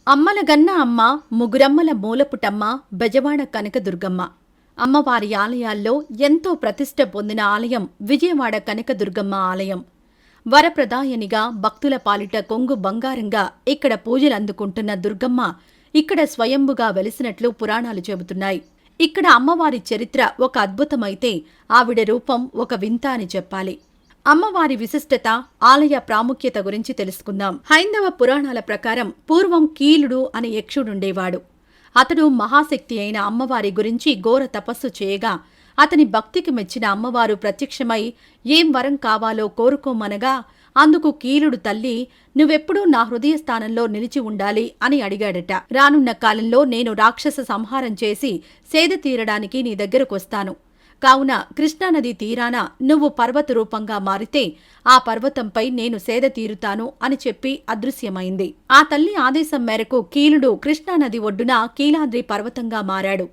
అమ్మలగన్న అమ్మ ముగురమ్మల మూలపుటమ్మ బెజవాడ కనకదుర్గమ్మ. అమ్మవారి ఆలయాల్లో ఎంతో ప్రతిష్ఠ పొందిన ఆలయం విజయవాడ కనకదుర్గమ్మ ఆలయం. వరప్రదాయనిగా భక్తుల పాలిట కొంగు బంగారంగా ఇక్కడ పూజలందుకుంటున్న దుర్గమ్మ ఇక్కడ స్వయంభుగా వెలిసినట్లు పురాణాలు చెబుతున్నాయి. ఇక్కడ అమ్మవారి చరిత్ర ఒక అద్భుతమైతే ఆవిడ రూపం ఒక వింత అని చెప్పాలి. అమ్మవారి విశిష్టత, ఆలయ ప్రాముఖ్యత గురించి తెలుసుకుందాం. హైందవ పురాణాల ప్రకారం పూర్వం కీలుడు అనే యక్షుడుండేవాడు. అతడు మహాశక్తి అయిన అమ్మవారి గురించి ఘోర తపస్సు చేయగా అతని భక్తికి మెచ్చిన అమ్మవారు ప్రత్యక్షమై ఏం వరం కావాలో కోరుకోమనగా అందుకు కీలుడు తల్లి, నువ్వెప్పుడూ నా హృదయ స్థానంలో నిలిచి ఉండాలి అని అడిగాడట. రానున్న కాలంలో నేను రాక్షస సంహారం చేసి సేద తీరడానికి నీ దగ్గరకొస్తాను. కావున కృష్ణానది తీరాన నువ్వు పర్వత రూపంగా మారితే ఆ పర్వతంపై నేను సేద తీరుతాను అని చెప్పి అదృశ్యమైంది. ఆ తల్లి ఆదేశం మేరకు కీలుడు కృష్ణానది ఒడ్డున కీలాద్రి పర్వతంగా మారాడు.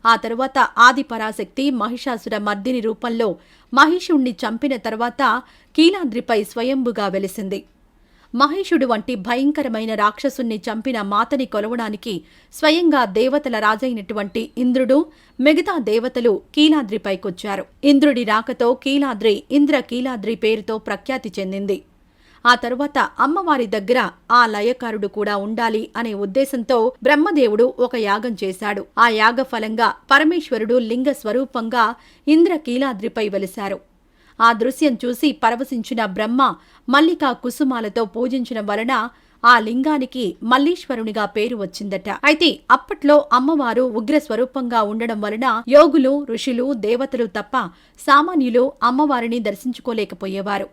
ఆ తరువాత ఆదిపరాశక్తి మహిషాసుర మర్దిని రూపంలో మహిషుణ్ణి చంపిన తర్వాత కీలాద్రిపై స్వయంభుగా వెలిసింది. మహిషుడు వంటి భయంకరమైన రాక్షసుణ్ణి చంపిన మాతని కొలవడానికి స్వయంగా దేవతల రాజైనటువంటి ఇంద్రుడు, మిగతా దేవతలు కీలాద్రిపైకొచ్చారు. ఇంద్రుడి రాకతో కీలాద్రి ఇంద్రకీలాద్రి పేరుతో ప్రఖ్యాతి చెందింది. ఆ తరువాత అమ్మవారి దగ్గర ఆ లయకారుడు కూడా ఉండాలి అనే ఉద్దేశంతో బ్రహ్మదేవుడు ఒక యాగం చేశాడు. ఆ యాగ ఫలంగా పరమేశ్వరుడు లింగ స్వరూపంగా ఇంద్రకీలాద్రిపై వెలిశారు. ఆ దృశ్యం చూసి పరవశించిన బ్రహ్మ మల్లికా కుసుమాలతో పూజించడం వలన ఆ లింగానికి మల్లీశ్వరునిగా పేరు వచ్చిందట. అయితే అప్పట్లో అమ్మవారు ఉగ్ర స్వరూపంగా ఉండడం వలన యోగులు, ఋషులు, దేవతలు తప్ప సామాన్యులు అమ్మవారిని దర్శించుకోలేకపోయేవారు.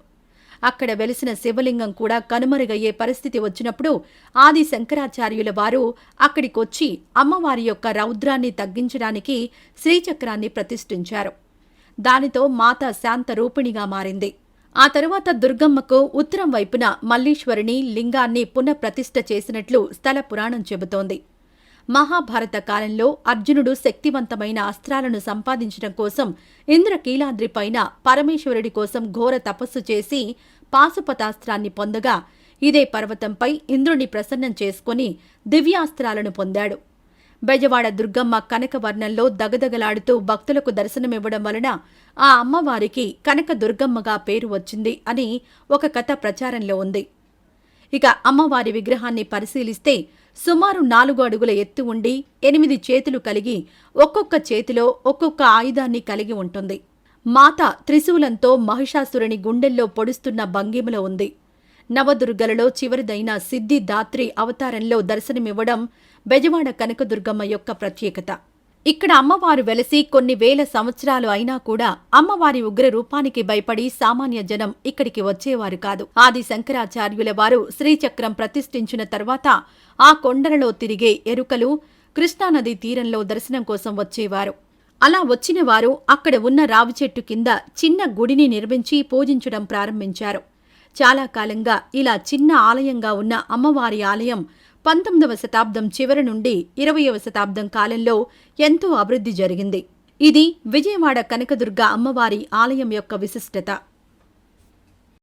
అక్కడ వెలిసిన శివలింగం కూడా కనుమరుగయ్యే పరిస్థితి వచ్చినప్పుడు ఆది శంకరాచార్యుల వారు అక్కడికొచ్చి అమ్మవారి యొక్క రౌద్రాన్ని తగ్గించడానికి శ్రీచక్రాన్ని ప్రతిష్ఠించారు. దానితో మాత శాంత రూపిణిగా మారింది. ఆ తరువాత దుర్గమ్మకు ఉత్తరం వైపున మల్లీశ్వరుని లింగాన్ని పునఃప్రతిష్ఠ చేసినట్లు స్థల పురాణం చెబుతోంది. మహాభారత కాలంలో అర్జునుడు శక్తివంతమైన అస్త్రాలను సంపాదించడం కోసం ఇంద్రకీలాద్రిపైన పరమేశ్వరుడి కోసం ఘోర తపస్సు చేసి పాశుపతాస్త్రాన్ని పొందగా ఇదే పర్వతంపై ఇంద్రుని ప్రసన్నం చేసుకుని దివ్యాస్త్రాలను పొందాడు. బెజవాడ దుర్గమ్మ కనకవర్ణంలో దగదగలాడుతూ భక్తులకు దర్శనమివ్వడం వలన ఆ అమ్మవారికి కనక దుర్గమ్మగా పేరు వచ్చింది అని ఒక కథ ప్రచారంలో ఉంది. ఇక అమ్మవారి విగ్రహాన్ని పరిశీలిస్తే సుమారు 4 అడుగుల ఎత్తు ఉండి 8 చేతులు కలిగి ఒక్కొక్క చేతిలో ఒక్కొక్క ఆయుధాన్ని కలిగి ఉంటుంది. మాత త్రిశూలంతో మహిషాసురుని గుండెల్లో పొడుస్తున్న భంగిమలో ఉంది. నవదుర్గలలో చివరిదైన సిద్ధిదాత్రి అవతారంలో దర్శనమివ్వడం బెజవాడ కనకదుర్గమ్మ యొక్క ప్రత్యేకత. ఇక్కడ అమ్మవారు వెలసి కొన్ని వేల సంవత్సరాలు అయినా కూడా అమ్మవారి ఉగ్ర రూపానికి భయపడి సామాన్య జనం ఇక్కడికి వచ్చేవారు కాదు. ఆది శంకరాచార్యుల వారు శ్రీచక్రం ప్రతిష్ఠించిన తర్వాత ఆ కొండలలో తిరిగే ఎరుకలు కృష్ణానది తీరంలో దర్శనం కోసం వచ్చేవారు. అలా వచ్చిన వారు అక్కడ ఉన్న రావి చెట్టు కింద చిన్న గుడిని నిర్మించి పూజించడం ప్రారంభించారు. చాలా కాలంగా ఇలా చిన్న ఆలయంగా ఉన్న అమ్మవారి ఆలయం 19వ శతాబ్దం చివరి నుండి 20వ శతాబ్దం కాలంలో ఎంతో అభివృద్ధి జరిగింది. ఇది విజయవాడ కనకదుర్గ అమ్మవారి ఆలయం యొక్క విశిష్టత.